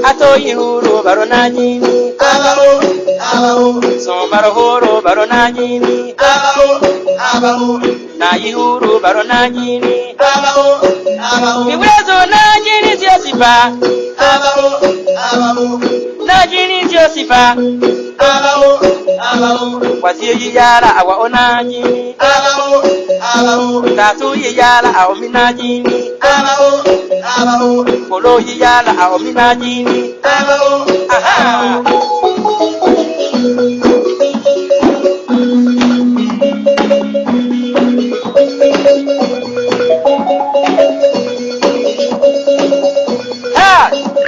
Ato yihuru baronajini Sombarohoro baronajini Na yihuru baronajini Iwezo najini siosipa Najini siosipa Wasiye yiyala awa onajini Tatu yiyala awa minajini Kolo yiyala awa minajini Aha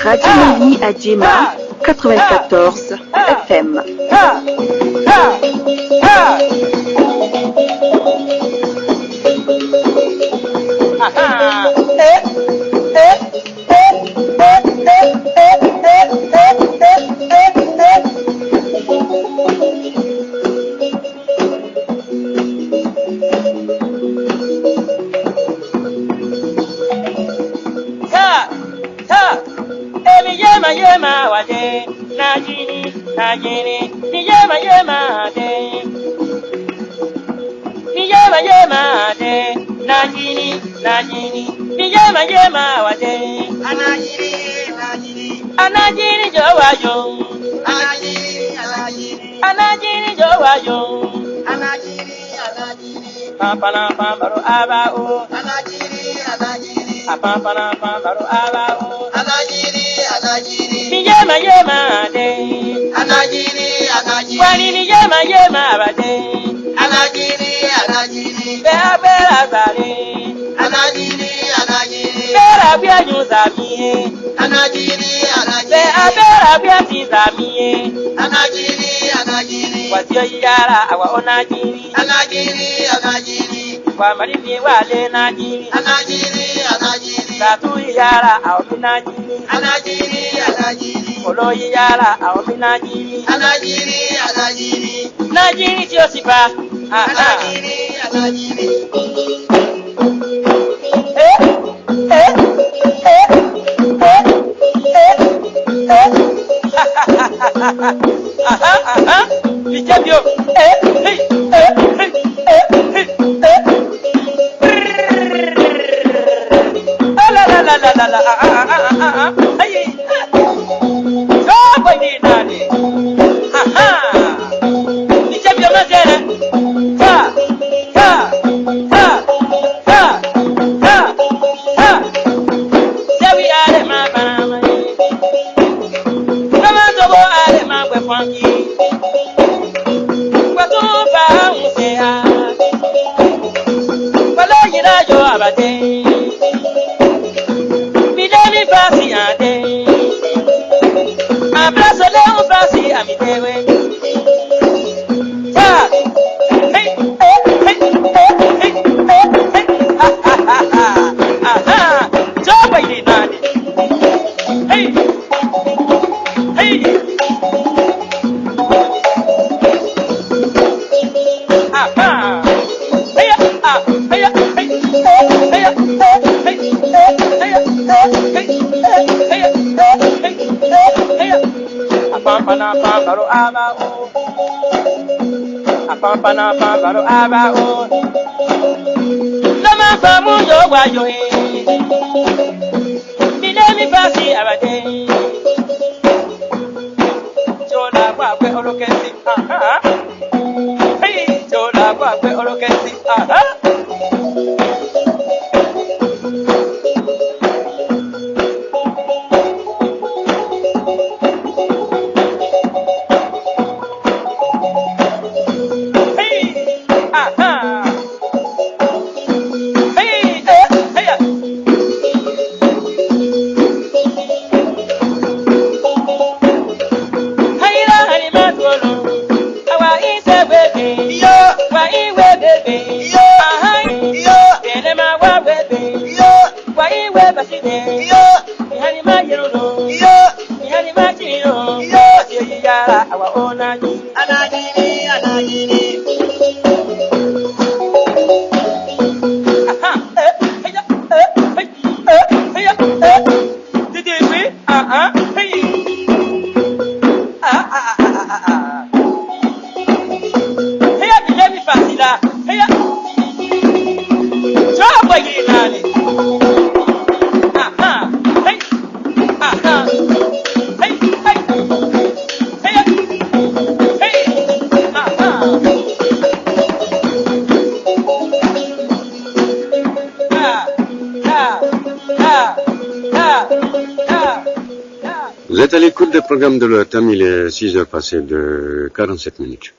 Radio Mali à Djema, 94 FM. Yema wade najini ni yema de ni yema de najini ni yema wade anajini jowayo anajini jowayo papana pambaro abao apapana pambaro abao Yema de anajiri Wani ni yema bade anajiri Bera zare anajiri Bera bia nyuzamiye anajiri Bera bia tizamiye anajiri Wasiyo yiyara awa onajiri Wa marimi wale najiri Tatu yiyara awa minajiri Kolo yiyala awo minajiri Najiri siosipa Lijabyo Apapana pambaro abao Lama famu yo wayo Bidemi fasi abade Chola kwa kwe olokesi Hey, chola kwa kwe olokesi Hey Vous êtes à l'écoute des programmes de l'OTAM, il est 6 heures passées de 47 minutes.